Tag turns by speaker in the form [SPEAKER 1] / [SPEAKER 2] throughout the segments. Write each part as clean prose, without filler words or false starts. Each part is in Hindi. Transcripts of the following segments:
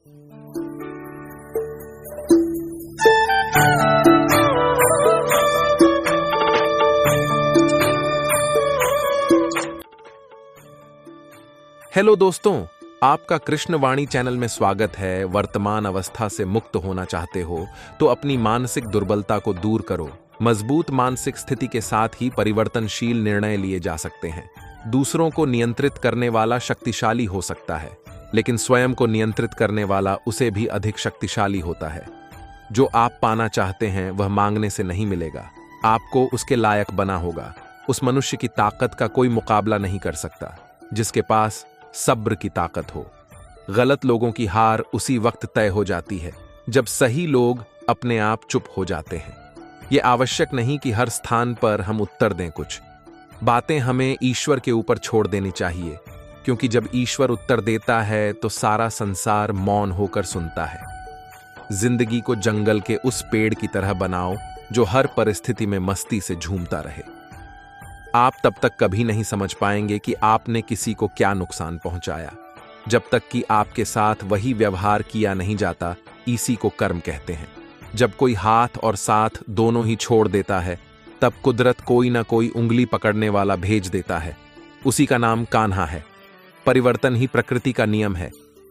[SPEAKER 1] हेलो दोस्तों, आपका कृष्णवाणी चैनल में स्वागत है। वर्तमान अवस्था से मुक्त होना चाहते हो तो अपनी मानसिक दुर्बलता को दूर करो। मजबूत मानसिक स्थिति के साथ ही परिवर्तनशील निर्णय लिए जा सकते हैं। दूसरों को नियंत्रित करने वाला शक्तिशाली हो सकता है, लेकिन स्वयं को नियंत्रित करने वाला उसे भी अधिक शक्तिशाली होता है। जो आप पाना चाहते हैं वह मांगने से नहीं मिलेगा, आपको उसके लायक बना होगा। उस मनुष्य की ताकत का कोई मुकाबला नहीं कर सकता जिसके पास सब्र की ताकत हो। गलत लोगों की हार उसी वक्त तय हो जाती है जब सही लोग अपने आप चुप हो जाते हैं। यह आवश्यक नहीं कि हर स्थान पर हम उत्तर दें। कुछ बातें हमें ईश्वर के ऊपर छोड़ देनी चाहिए, क्योंकि जब ईश्वर उत्तर देता है तो सारा संसार मौन होकर सुनता है। जिंदगी को जंगल के उस पेड़ की तरह बनाओ जो हर परिस्थिति में मस्ती से झूमता रहे। आप तब तक कभी नहीं समझ पाएंगे कि आपने किसी को क्या नुकसान पहुंचाया, जब तक कि आपके साथ वही व्यवहार किया नहीं जाता। इसी को कर्म कहते हैं। जब कोई हाथ और साथ दोनों ही छोड़ देता है, तब कुदरत कोई ना कोई उंगली पकड़ने वाला भेज देता है। उसी का नाम कान्हा है। परिवर्तन ही प्रकृति का नियम है।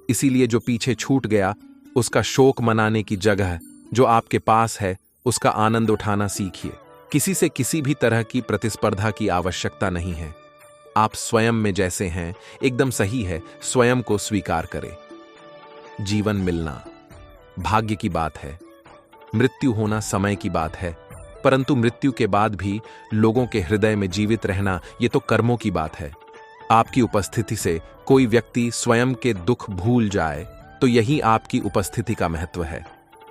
[SPEAKER 1] इसीलिए जो पीछे छूट गया, उसका शोक मनाने की जगह जो आपके पास है, उसका आनंद उठाना सीखिए। किसी से किसी भी तरह की प्रतिस्पर्धा की आवश्यकता नहीं है। आप स्वयं में जैसे हैं एकदम सही है। स्वयं को स्वीकार करें। जीवन मिलना भाग्य की बात है, मृत्यु होना समय की बात है, परंतु मृत्यु के बाद भी लोगों के हृदय में जीवित रहना, यह तो कर्मों की बात है। आपकी उपस्थिति से कोई व्यक्ति स्वयं के दुख भूल जाए तो यही आपकी उपस्थिति का महत्व है।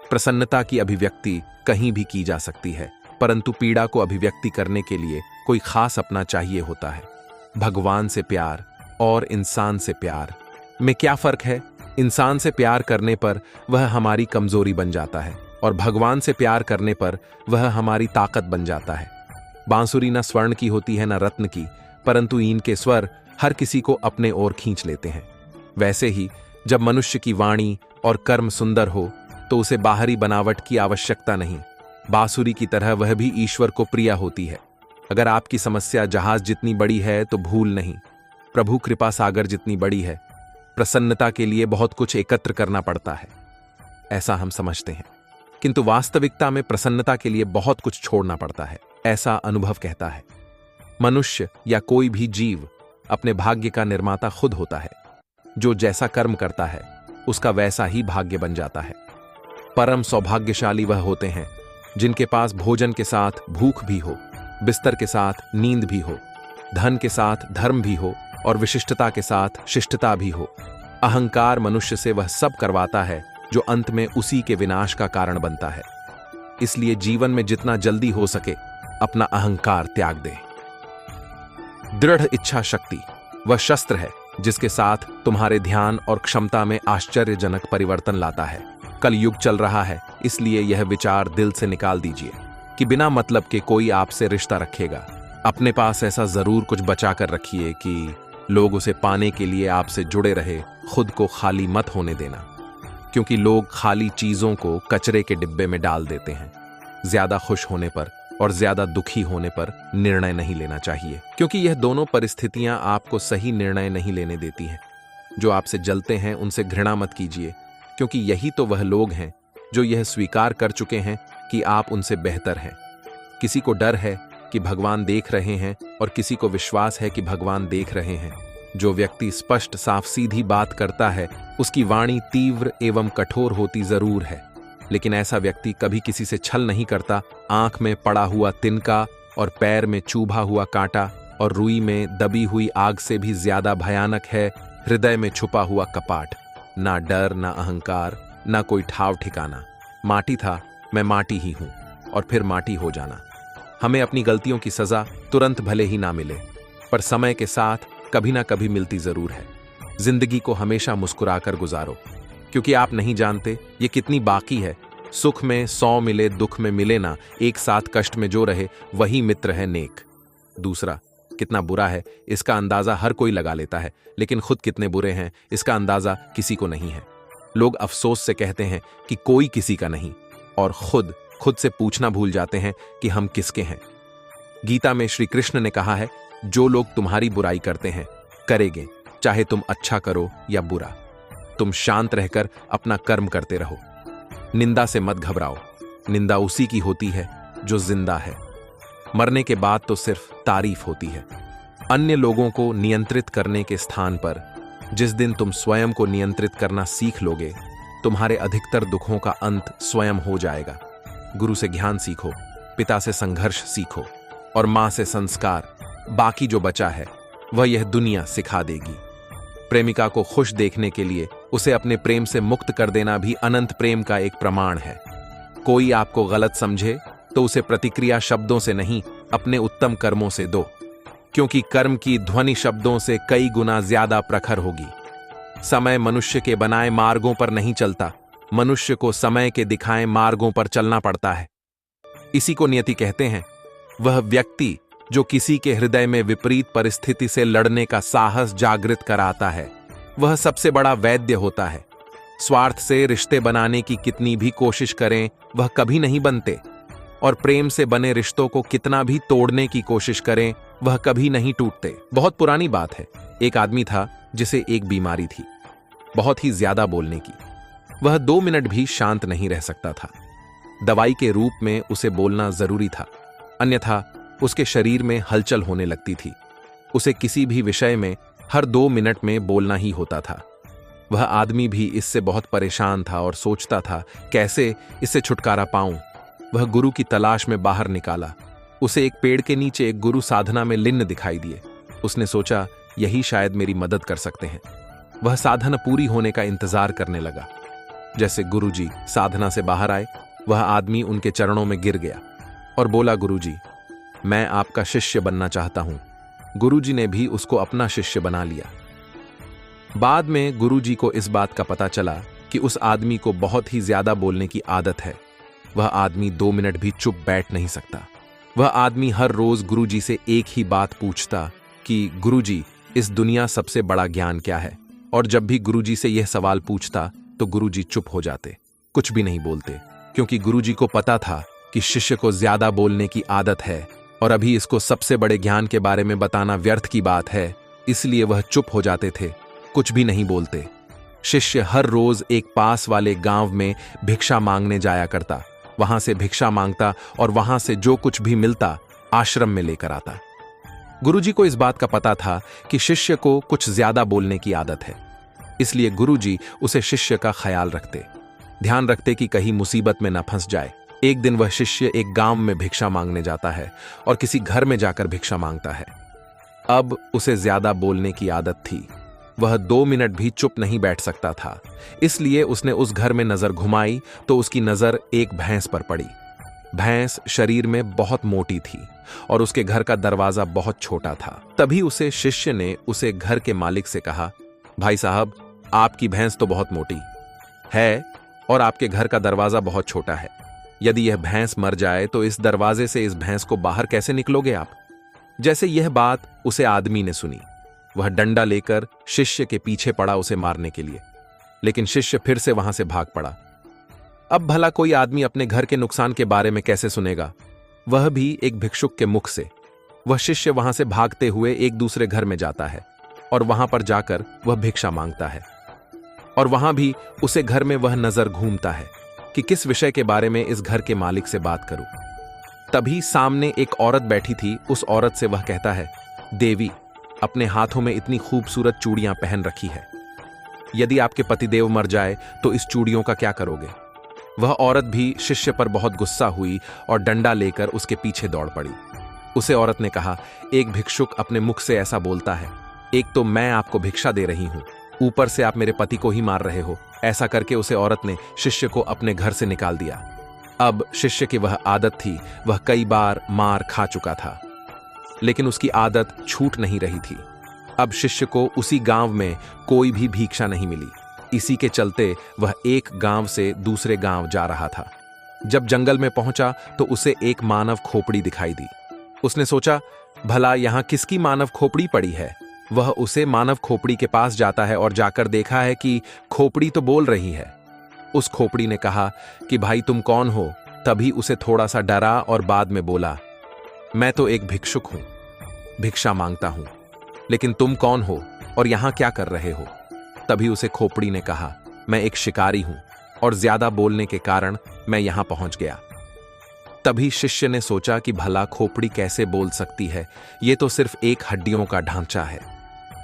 [SPEAKER 1] प्रसन्नता की अभिव्यक्ति कहीं भी की जा सकती है, परंतु पीड़ा को अभिव्यक्ति करने के लिए कोई खास अपना चाहिए होता है। भगवान से प्यार और इंसान से प्यार में क्या फर्क है? इंसान से प्यार करने पर वह हमारी कमजोरी बन जाता है और भगवान से प्यार करने पर वह हमारी ताकत बन जाता है। बांसुरी न स्वर्ण की होती है न रत्न की, परंतु इनके स्वर हर किसी को अपने ओर खींच लेते हैं। वैसे ही जब मनुष्य की वाणी और कर्म सुंदर हो तो उसे बाहरी बनावट की आवश्यकता नहीं। बांसुरी की तरह वह भी ईश्वर को प्रिय होती है। अगर आपकी समस्या जहाज जितनी बड़ी है तो भूल नहीं, प्रभु कृपा सागर जितनी बड़ी है। प्रसन्नता के लिए बहुत कुछ एकत्र करना पड़ता है, ऐसा हम समझते हैं, किंतु वास्तविकता में प्रसन्नता के लिए बहुत कुछ छोड़ना पड़ता है, ऐसा अनुभव कहता है। मनुष्य या कोई भी जीव अपने भाग्य का निर्माता खुद होता है। जो जैसा कर्म करता है उसका वैसा ही भाग्य बन जाता है। परम सौभाग्यशाली वह होते हैं जिनके पास भोजन के साथ भूख भी हो, बिस्तर के साथ नींद भी हो, धन के साथ धर्म भी हो और विशिष्टता के साथ शिष्टता भी हो। अहंकार मनुष्य से वह सब करवाता है जो अंत में उसी के विनाश का कारण बनता है। इसलिए जीवन में जितना जल्दी हो सके अपना अहंकार त्याग दें। दृढ़ इच्छा शक्ति वह शस्त्र है जिसके साथ तुम्हारे ध्यान और क्षमता में आश्चर्यजनक परिवर्तन लाता है। कल युग चल रहा है, इसलिए यह विचार दिल से निकाल दीजिए कि बिना मतलब के कोई आपसे रिश्ता रखेगा। अपने पास ऐसा जरूर कुछ बचा कर रखिए कि लोग उसे पाने के लिए आपसे जुड़े रहे। खुद को खाली मत होने देना, क्योंकि लोग खाली चीजों को कचरे के डिब्बे में डाल देते हैं। ज्यादा खुश होने पर और ज्यादा दुखी होने पर निर्णय नहीं लेना चाहिए, क्योंकि यह दोनों परिस्थितियां आपको सही निर्णय नहीं लेने देती हैं। जो आपसे जलते हैं उनसे घृणा मत कीजिए, क्योंकि यही तो वह लोग हैं जो यह स्वीकार कर चुके हैं कि आप उनसे बेहतर हैं। किसी को डर है कि भगवान देख रहे हैं और किसी को विश्वास है कि भगवान देख रहे हैं। जो व्यक्ति स्पष्ट साफ सीधी बात करता है उसकी वाणी तीव्र एवं कठोर होती जरूर है, लेकिन ऐसा व्यक्ति कभी किसी से छल नहीं करता। आंख में पड़ा हुआ तिनका और पैर में चुभा हुआ कांटा और रुई में दबी हुई आग से भी ज्यादा भयानक है हृदय में छुपा हुआ कपाट। ना डर, ना अहंकार, ना कोई ठाव ठिकाना। माटी था, मैं माटी ही हूं और फिर माटी हो जाना। हमें अपनी गलतियों की सजा तुरंत भले ही ना मिले, पर समय के साथ कभी ना कभी मिलती जरूर है। जिंदगी को हमेशा मुस्कुराकर गुजारो, क्योंकि आप नहीं जानते ये कितनी बाकी है। सुख में 100 मिले, दुख में मिले ना। एक साथ कष्ट में जो रहे वही मित्र है नेक। दूसरा कितना बुरा है इसका अंदाजा हर कोई लगा लेता है, लेकिन खुद कितने बुरे हैं इसका अंदाजा किसी को नहीं है। लोग अफसोस से कहते हैं कि कोई किसी का नहीं, और खुद खुद से पूछना भूल जाते हैं कि हम किसके हैं। गीता में श्री कृष्ण ने कहा है, जो लोग तुम्हारी बुराई करते हैं करेंगे, चाहे तुम अच्छा करो या बुरा। तुम शांत रहकर अपना कर्म करते रहो। निंदा से मत घबराओ। निंदा उसी की होती है जो जिंदा है। मरने के बाद तो सिर्फ तारीफ होती है। अन्य लोगों को नियंत्रित करने के स्थान पर जिस दिन तुम स्वयं को नियंत्रित करना सीख लोगे, तुम्हारे अधिकतर दुखों का अंत स्वयं हो जाएगा। गुरु से ज्ञान सीखो, पिता से संघर्ष सीखो और मां से संस्कार। बाकी जो बचा है वह यह दुनिया सिखा देगी। प्रेमिका को खुश देखने के लिए उसे अपने प्रेम से मुक्त कर देना भी अनंत प्रेम का एक प्रमाण है। कोई आपको गलत समझे तो उसे प्रतिक्रिया शब्दों से नहीं, अपने उत्तम कर्मों से दो, क्योंकि कर्म की ध्वनि शब्दों से कई गुना ज्यादा प्रखर होगी। समय मनुष्य के बनाए मार्गों पर नहीं चलता, मनुष्य को समय के दिखाए मार्गों पर चलना पड़ता है। इसी को नियति कहते हैं। वह व्यक्ति जो किसी के हृदय में विपरीत परिस्थिति से लड़ने का साहस जागृत कराता है, वह सबसे बड़ा वैद्य होता है। स्वार्थ से रिश्ते बनाने की कितनी भी कोशिश करें, वह कभी नहीं बनते, और प्रेम से बने रिश्तों को कितना भी तोड़ने की कोशिश करें, वह कभी नहीं टूटते। बहुत पुरानी बात है। एक आदमी था जिसे एक बीमारी थी, बहुत ही ज्यादा बोलने की। वह 2 मिनट भी शांत नहीं रह सकता था। दवाई के रूप में उसे बोलना जरूरी था, अन्यथा उसके शरीर में हलचल होने लगती थी। उसे किसी भी विषय में हर 2 मिनट में बोलना ही होता था। वह आदमी भी इससे बहुत परेशान था और सोचता था कैसे इससे छुटकारा पाऊं। वह गुरु की तलाश में बाहर निकाला। उसे एक पेड़ के नीचे एक गुरु साधना में लीन दिखाई दिए। उसने सोचा, यही शायद मेरी मदद कर सकते हैं। वह साधना पूरी होने का इंतजार करने लगा। जैसे गुरुजी साधना से बाहर आए, वह आदमी उनके चरणों में गिर गया और बोला, गुरुजी, मैं आपका शिष्य बनना चाहता हूं। गुरुजी ने भी उसको अपना शिष्य बना लिया। बाद में गुरुजी को इस बात का पता चला कि उस आदमी को बहुत ही ज्यादा बोलने की आदत है। वह आदमी 2 मिनट भी चुप बैठ नहीं सकता। वह आदमी हर रोज गुरुजी से एक ही बात पूछता कि गुरुजी, इस दुनिया सबसे बड़ा ज्ञान क्या है? और जब भी गुरुजी से यह सवाल पूछता तो गुरुजी चुप हो जाते, कुछ भी नहीं बोलते, क्योंकि गुरुजी को पता था कि शिष्य को ज्यादा बोलने की आदत है और अभी इसको सबसे बड़े ज्ञान के बारे में बताना व्यर्थ की बात है। इसलिए वह चुप हो जाते थे, कुछ भी नहीं बोलते। शिष्य हर रोज एक पास वाले गांव में भिक्षा मांगने जाया करता। वहां से भिक्षा मांगता और वहां से जो कुछ भी मिलता आश्रम में लेकर आता। गुरुजी को इस बात का पता था कि शिष्य को कुछ ज्यादा बोलने की आदत है, इसलिए गुरुजी उसे शिष्य का ख्याल रखते, ध्यान रखते कि कहीं मुसीबत में न फंस जाए। एक दिन वह शिष्य एक गांव में भिक्षा मांगने जाता है और किसी घर में जाकर भिक्षा मांगता है। अब उसे ज्यादा बोलने की आदत थी। वह 2 मिनट भी चुप नहीं बैठ सकता था। इसलिए उसने उस घर में नजर घुमाई तो उसकी नजर एक भैंस पर पड़ी। भैंस शरीर में बहुत मोटी थी और उसके घर का दरवाजा बहुत छोटा था। तभी उसे शिष्य ने उसे घर के मालिक से कहा, भाई साहब, आपकी भैंस तो बहुत मोटी है और आपके घर का दरवाजा बहुत छोटा है। यदि यह भैंस मर जाए तो इस दरवाजे से इस भैंस को बाहर कैसे निकलोगे आप? जैसे यह बात उसे आदमी ने सुनी, वह डंडा लेकर शिष्य के पीछे पड़ा उसे मारने के लिए, लेकिन शिष्य फिर से वहां से भाग पड़ा। अब भला कोई आदमी अपने घर के नुकसान के बारे में कैसे सुनेगा, वह भी एक भिक्षुक के मुख से। वह शिष्य वहां से भागते हुए एक दूसरे घर में जाता है और वहां पर जाकर वह भिक्षा मांगता है, और वहां भी उसे घर में वह नजर घूमता है कि किस विषय के बारे में इस घर के मालिक से बात करूं। तभी सामने एक औरत बैठी थी। उस औरत से वह कहता है, देवी, अपने हाथों में इतनी खूबसूरत चूड़ियां पहन रखी है, यदि आपके पतिदेव मर जाए तो इस चूड़ियों का क्या करोगे? वह औरत भी शिष्य पर बहुत गुस्सा हुई और डंडा लेकर उसके पीछे दौड़ पड़ी। उसे औरत ने कहा, एक भिक्षुक अपने मुख से ऐसा बोलता है, एक तो मैं आपको भिक्षा दे रही हूं, ऊपर से आप मेरे पति को ही मार रहे हो। ऐसा करके उसे औरत ने शिष्य को अपने घर से निकाल दिया। अब शिष्य की वह आदत थी, वह कई बार मार खा चुका था, लेकिन उसकी आदत छूट नहीं रही थी। अब शिष्य को उसी गांव में कोई भी भिक्षा नहीं मिली। इसी के चलते वह एक गांव से दूसरे गांव जा रहा था। जब जंगल में पहुंचा तो उसे एक मानव खोपड़ी दिखाई दी। उसने सोचा, भला यहां किसकी मानव खोपड़ी पड़ी है? वह उसे मानव खोपड़ी के पास जाता है और जाकर देखा है कि खोपड़ी तो बोल रही है। उस खोपड़ी ने कहा कि भाई तुम कौन हो? तभी उसे थोड़ा सा डरा और बाद में बोला, मैं तो एक भिक्षुक हूं, भिक्षा मांगता हूं, लेकिन तुम कौन हो और यहां क्या कर रहे हो? तभी उसे खोपड़ी ने कहा, मैं एक शिकारी हूं और ज्यादा बोलने के कारण मैं यहां पहुंच गया। तभी शिष्य ने सोचा कि भला खोपड़ी कैसे बोल सकती है, ये तो सिर्फ एक हड्डियों का ढांचा है,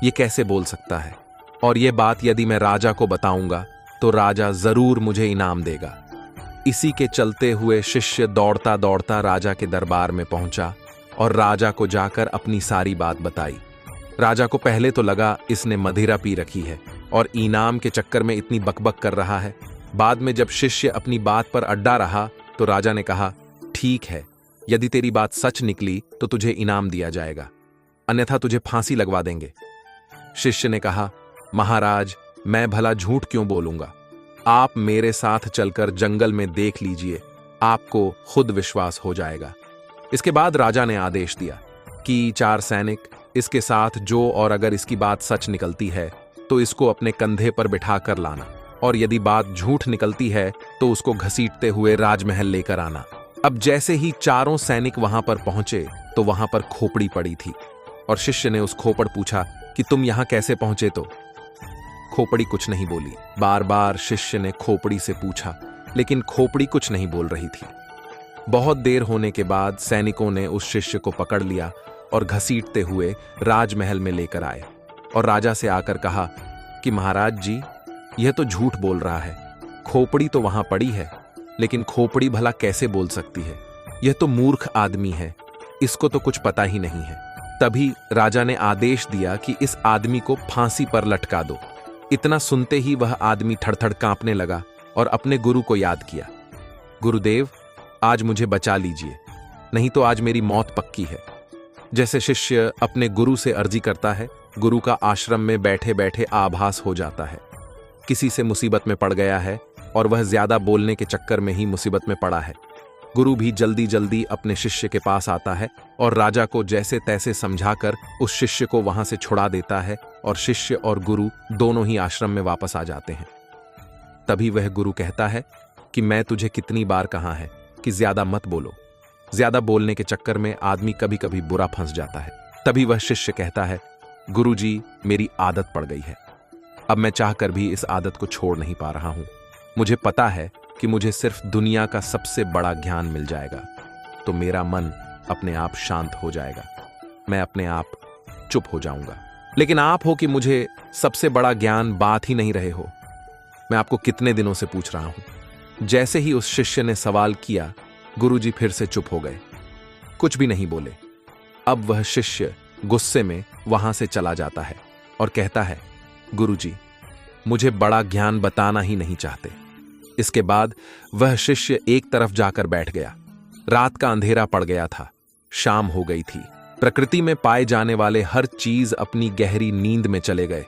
[SPEAKER 1] ये कैसे बोल सकता है? और ये बात यदि मैं राजा को बताऊंगा तो राजा जरूर मुझे इनाम देगा। इसी के चलते हुए शिष्य दौड़ता दौड़ता राजा के दरबार में पहुंचा और राजा को जाकर अपनी सारी बात बताई। राजा को पहले तो लगा इसने मदिरा पी रखी है और इनाम के चक्कर में इतनी बकबक कर रहा है। बाद में जब शिष्य अपनी बात पर अड्डा रहा तो राजा ने कहा, ठीक है, यदि तेरी बात सच निकली तो तुझे इनाम दिया जाएगा, अन्यथा तुझे फांसी लगवा देंगे। शिष्य ने कहा, महाराज, मैं भला झूठ क्यों बोलूंगा? आप मेरे साथ चलकर जंगल में देख लीजिए, आपको खुद विश्वास हो जाएगा। इसके बाद राजा ने आदेश दिया कि 4 सैनिक इसके साथ जो, और अगर इसकी बात सच निकलती है तो इसको अपने कंधे पर बिठाकर लाना, और यदि बात झूठ निकलती है तो उसको घसीटते हुए राजमहल लेकर आना। अब जैसे ही 4 सैनिक वहां पर पहुंचे तो वहां पर खोपड़ी पड़ी थी और शिष्य ने उस खोपड़ पूछा कि तुम यहां कैसे पहुंचे? तो खोपड़ी कुछ नहीं बोली। बार बार शिष्य ने खोपड़ी से पूछा, लेकिन खोपड़ी कुछ नहीं बोल रही थी। बहुत देर होने के बाद सैनिकों ने उस शिष्य को पकड़ लिया और घसीटते हुए राजमहल में लेकर आए और राजा से आकर कहा कि महाराज जी, यह तो झूठ बोल रहा है, खोपड़ी तो वहां पड़ी है, लेकिन खोपड़ी भला कैसे बोल सकती है? यह तो मूर्ख आदमी है, इसको तो कुछ पता ही नहीं है। तभी राजा ने आदेश दिया कि इस आदमी को फांसी पर लटका दो। इतना सुनते ही वह आदमी थरथर कांपने लगा और अपने गुरु को याद किया, गुरुदेव, आज मुझे बचा लीजिए, नहीं तो आज मेरी मौत पक्की है। जैसे शिष्य अपने गुरु से अर्जी करता है, गुरु का आश्रम में बैठे बैठे आभास हो जाता है किसी से मुसीबत में पड़ गया है और वह ज्यादा बोलने के चक्कर में ही मुसीबत में पड़ा है। गुरु भी जल्दी जल्दी अपने शिष्य के पास आता है और राजा को जैसे तैसे समझाकर उस शिष्य को वहां से छुड़ा देता है और शिष्य और गुरु दोनों ही आश्रम में वापस आ जाते हैं। तभी वह गुरु कहता है कि मैं तुझे कितनी बार कहा है कि ज्यादा मत बोलो, ज्यादा बोलने के चक्कर में आदमी कभी कभी बुरा फंस जाता है। तभी वह शिष्य कहता है, गुरुजी, मेरी आदत पड़ गई है, अब मैं चाहकर भी इस आदत को छोड़ नहीं पा रहा हूं। मुझे पता है कि मुझे सिर्फ दुनिया का सबसे बड़ा ज्ञान मिल जाएगा तो मेरा मन अपने आप शांत हो जाएगा, मैं अपने आप चुप हो जाऊंगा। लेकिन आप हो कि मुझे सबसे बड़ा ज्ञान बात ही नहीं रहे हो। मैं आपको कितने दिनों से पूछ रहा हूं। जैसे ही उस शिष्य ने सवाल किया, गुरुजी फिर से चुप हो गए, कुछ भी नहीं बोले। अब वह शिष्य गुस्से में वहां से चला जाता है और कहता है, गुरुजी, मुझे बड़ा ज्ञान बताना ही नहीं चाहते। इसके बाद वह शिष्य एक तरफ जाकर बैठ गया। रात का अंधेरा पड़ गया था, शाम हो गई थी। प्रकृति में पाए जाने वाले हर चीज अपनी गहरी नींद में चले गए।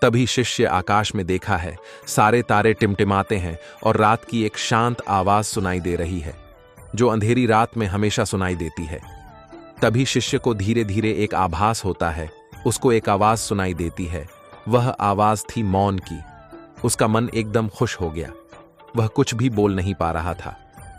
[SPEAKER 1] तभी शिष्य आकाश में देखा है, सारे तारे टिमटिमाते हैं और रात की एक शांत आवाज सुनाई दे रही है जो अंधेरी रात में हमेशा सुनाई देती है। तभी शिष्य को धीरे धीरे एक आभास होता है, उसको एक आवाज सुनाई देती है। वह आवाज थी मौन की। उसका मन एकदम खुश हो गया, वह कुछ भी बोल नहीं पा रहा था।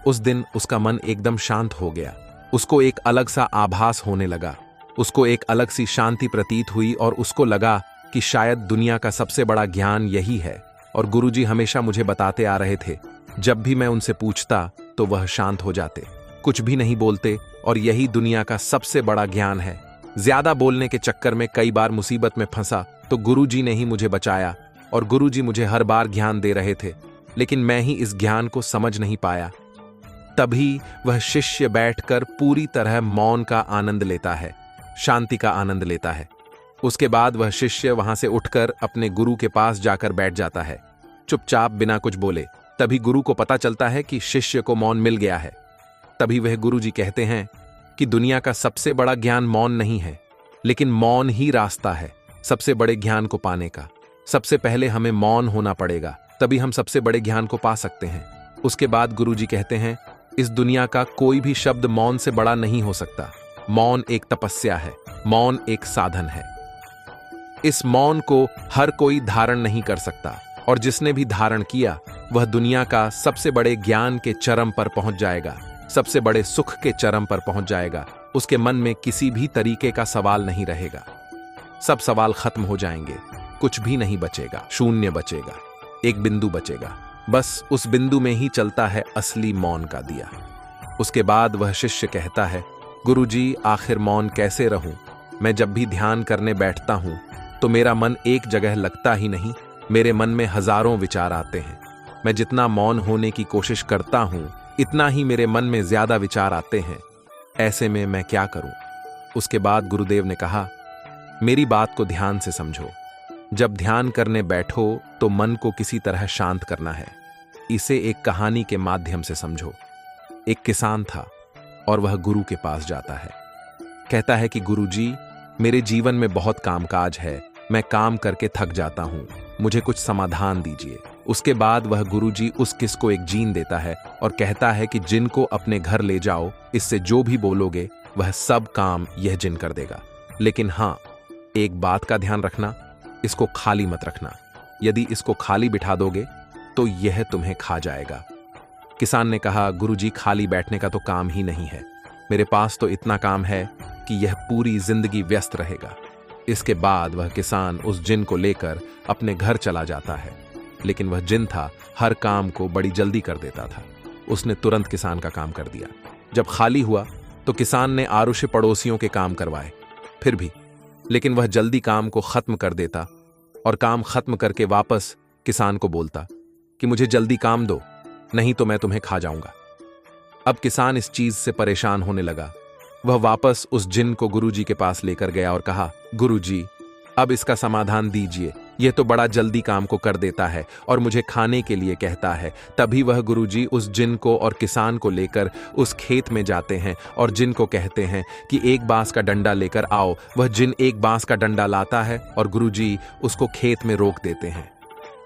[SPEAKER 1] उस दिन उसका मन एकदम शांत हो गया। उसको एक अलग सा आभास होने लगा, उसको एक अलग सी शांति प्रतीत हुई और उसको लगा कि शायद दुनिया का सबसे बड़ा ज्ञान यही है। और गुरुजी हमेशा मुझे बताते आ रहे थे, जब भी मैं उनसे पूछता तो वह शांत हो जाते, कुछ भी नहीं बोलते, और यही दुनिया का सबसे बड़ा ज्ञान है। ज्यादा बोलने के चक्कर में कई बार मुसीबत में फंसा तो गुरुजी ने ही मुझे बचाया और गुरुजी मुझे हर बार ज्ञान दे रहे थे, लेकिन मैं ही इस ज्ञान को समझ नहीं पाया। तभी वह शिष्य बैठकर पूरी तरह मौन का आनंद लेता है, शांति का आनंद लेता है। उसके बाद वह शिष्य वहां से उठकर अपने गुरु के पास जाकर बैठ जाता है, चुपचाप बिना कुछ बोले। तभी गुरु को पता चलता है कि शिष्य को मौन मिल गया है। तभी वह गुरुजी कहते हैं कि दुनिया का सबसे बड़ा ज्ञान मौन नहीं है, लेकिन मौन ही रास्ता है सबसे बड़े ज्ञान को पाने का। सबसे पहले हमें मौन होना पड़ेगा, तभी हम सबसे बड़े ज्ञान को पा सकते हैं। उसके बाद गुरुजी कहते हैं, इस दुनिया का कोई भी शब्द मौन से बड़ा नहीं हो सकता। मौन एक तपस्या है, मौन एक साधन है। इस मौन को हर कोई धारण नहीं कर सकता, और जिसने भी धारण किया वह दुनिया का सबसे बड़े ज्ञान के चरम पर पहुंच जाएगा, सबसे बड़े सुख के चरम पर पहुंच जाएगा। उसके मन में किसी भी तरीके का सवाल नहीं रहेगा, सब सवाल खत्म हो जाएंगे, कुछ भी नहीं बचेगा, शून्य बचेगा, एक बिंदु बचेगा। बस उस बिंदु में ही चलता है असली मौन का दिया। उसके बाद वह शिष्य कहता है, गुरुजी, आखिर मौन कैसे रहूं? मैं जब भी ध्यान करने बैठता हूं तो मेरा मन एक जगह लगता ही नहीं, मेरे मन में हजारों विचार आते हैं। मैं जितना मौन होने की कोशिश करता हूं इतना ही मेरे मन में ज्यादा विचार आते हैं। ऐसे में मैं क्या करूं? उसके बाद गुरुदेव ने कहा, मेरी बात को ध्यान से समझो। जब ध्यान करने बैठो तो मन को किसी तरह शांत करना है। इसे एक कहानी के माध्यम से समझो। एक किसान था और वह गुरु के पास जाता है। कहता है कि गुरुजी, मेरे जीवन में बहुत कामकाज है, मैं काम करके थक जाता हूं, मुझे कुछ समाधान दीजिए। उसके बाद वह गुरुजी उस किस को एक जीन देता है और कहता है कि जिन को अपने घर ले जाओ, इससे जो भी बोलोगे वह सब काम यह जिन कर देगा। लेकिन हाँ, एक बात का ध्यान रखना, इसको खाली मत रखना। यदि इसको खाली बिठा दोगे तो यह तुम्हें खा जाएगा। किसान ने कहा, गुरुजी, खाली बैठने का तो काम ही नहीं है, मेरे पास तो इतना काम है कि यह पूरी जिंदगी व्यस्त रहेगा। इसके बाद वह किसान उस जिन को लेकर अपने घर चला जाता है। लेकिन वह जिन था, हर काम को बड़ी जल्दी कर देता था। उसने तुरंत किसान का काम कर दिया। जब खाली हुआ तो किसान ने आरुष पड़ोसियों के काम करवाए, फिर भी, लेकिन वह जल्दी काम को खत्म कर देता और काम खत्म करके वापस किसान को बोलता कि मुझे जल्दी काम दो, नहीं तो मैं तुम्हें खा जाऊंगा। अब किसान इस चीज से परेशान होने लगा। वह वापस उस जिन को गुरुजी के पास लेकर गया और कहा, गुरुजी, अब इसका समाधान दीजिए, यह तो बड़ा जल्दी काम को कर देता है और मुझे खाने के लिए कहता है। तभी वह गुरुजी उस जिन को और किसान को लेकर उस खेत में जाते हैं और जिन को कहते हैं कि एक बांस का डंडा लेकर आओ। वह जिन एक बांस का डंडा लाता है और गुरुजी उसको खेत में रोक देते हैं।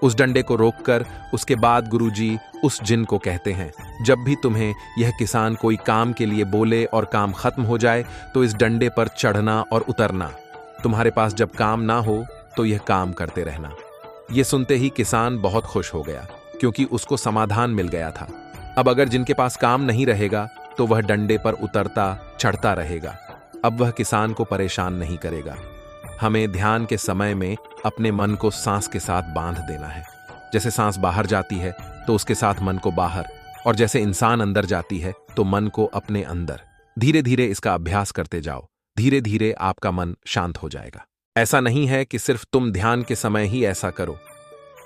[SPEAKER 1] उस डंडे को रोककर उसके बाद गुरुजी उस जिन को कहते हैं, जब भी तुम्हें यह किसान कोई काम के लिए बोले और काम खत्म हो जाए तो इस डंडे पर चढ़ना और उतरना। तुम्हारे पास जब काम ना हो तो यह काम करते रहना। यह सुनते ही किसान बहुत खुश हो गया, क्योंकि उसको समाधान मिल गया था। अब अगर जिनके पास काम नहीं रहेगा तो वह डंडे पर उतरता चढ़ता रहेगा। अब वह किसान को परेशान नहीं करेगा। हमें ध्यान के समय में अपने मन को सांस के साथ बांध देना है। जैसे सांस बाहर जाती है तो उसके साथ मन को बाहर, और जैसे इंसान अंदर जाती है तो मन को अपने अंदर। धीरे धीरे इसका अभ्यास करते जाओ, धीरे धीरे आपका मन शांत हो जाएगा। ऐसा नहीं है कि सिर्फ तुम ध्यान के समय ही ऐसा करो।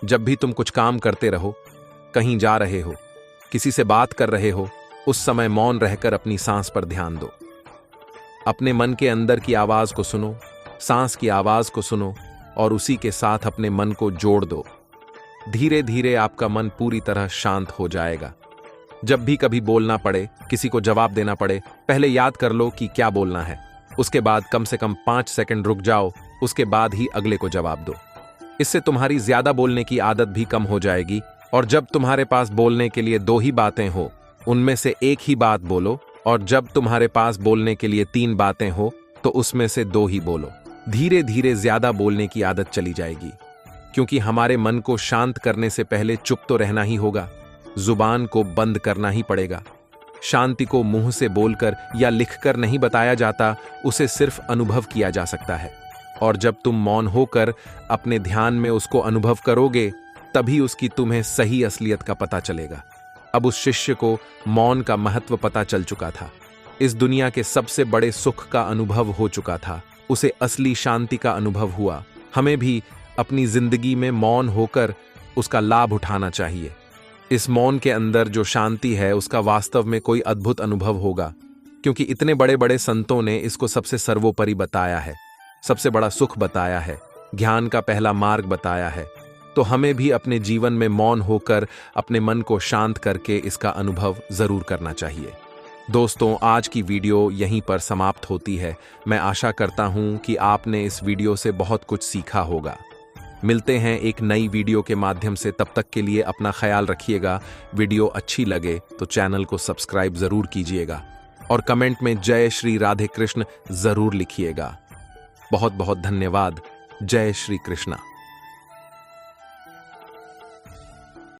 [SPEAKER 1] जब भी तुम कुछ काम करते रहो, कहीं जा रहे हो, किसी से बात कर रहे हो, उस समय मौन रहकर अपनी सांस पर ध्यान दो। अपने मन के अंदर की आवाज को सुनो, सांस की आवाज को सुनो और उसी के साथ अपने मन को जोड़ दो। धीरे धीरे आपका मन पूरी तरह शांत हो जाएगा। जब भी कभी बोलना पड़े, किसी को जवाब देना पड़े, पहले याद कर लो कि क्या बोलना है। उसके बाद कम से कम 5 सेकंड रुक जाओ, उसके बाद ही अगले को जवाब दो। इससे तुम्हारी ज्यादा बोलने की आदत भी कम हो जाएगी। और जब तुम्हारे पास बोलने के लिए 2 ही बातें हो, उनमें से एक ही बात बोलो, और जब तुम्हारे पास बोलने के लिए 3 बातें हो तो उसमें से 2 ही बोलो। धीरे धीरे ज्यादा बोलने की आदत चली जाएगी, क्योंकि हमारे मन को शांत करने से पहले चुप तो रहना ही होगा, जुबान को बंद करना ही पड़ेगा। शांति को मुंह से बोलकर या लिखकर नहीं बताया जाता, उसे सिर्फ अनुभव किया जा सकता है। और जब तुम मौन होकर अपने ध्यान में उसको अनुभव करोगे, तभी उसकी तुम्हें सही असलियत का पता चलेगा। अब उस शिष्य को मौन का महत्व पता चल चुका था। इस दुनिया के सबसे बड़े सुख का अनुभव हो चुका था। उसे असली शांति का अनुभव हुआ। हमें भी अपनी जिंदगी में मौन होकर उसका लाभ उठाना चाहिए। इस मौन के अंदर जो शांति है, उसका वास्तव में कोई अद्भुत अनुभव होगा, क्योंकि इतने बड़े बड़े संतों ने इसको सबसे सर्वोपरि बताया है, सबसे बड़ा सुख बताया है, ज्ञान का पहला मार्ग बताया है। तो हमें भी अपने जीवन में मौन होकर अपने मन को शांत करके इसका अनुभव जरूर करना चाहिए। दोस्तों, आज की वीडियो यहीं पर समाप्त होती है। मैं आशा करता हूं कि आपने इस वीडियो से बहुत कुछ सीखा होगा। मिलते हैं एक नई वीडियो के माध्यम से। तब तक के लिए अपना ख्याल रखिएगा। वीडियो अच्छी लगे तो चैनल को सब्सक्राइब जरूर कीजिएगा और कमेंट में जय श्री राधे कृष्ण जरूर लिखिएगा। बहुत बहुत धन्यवाद। जय श्री कृष्णा।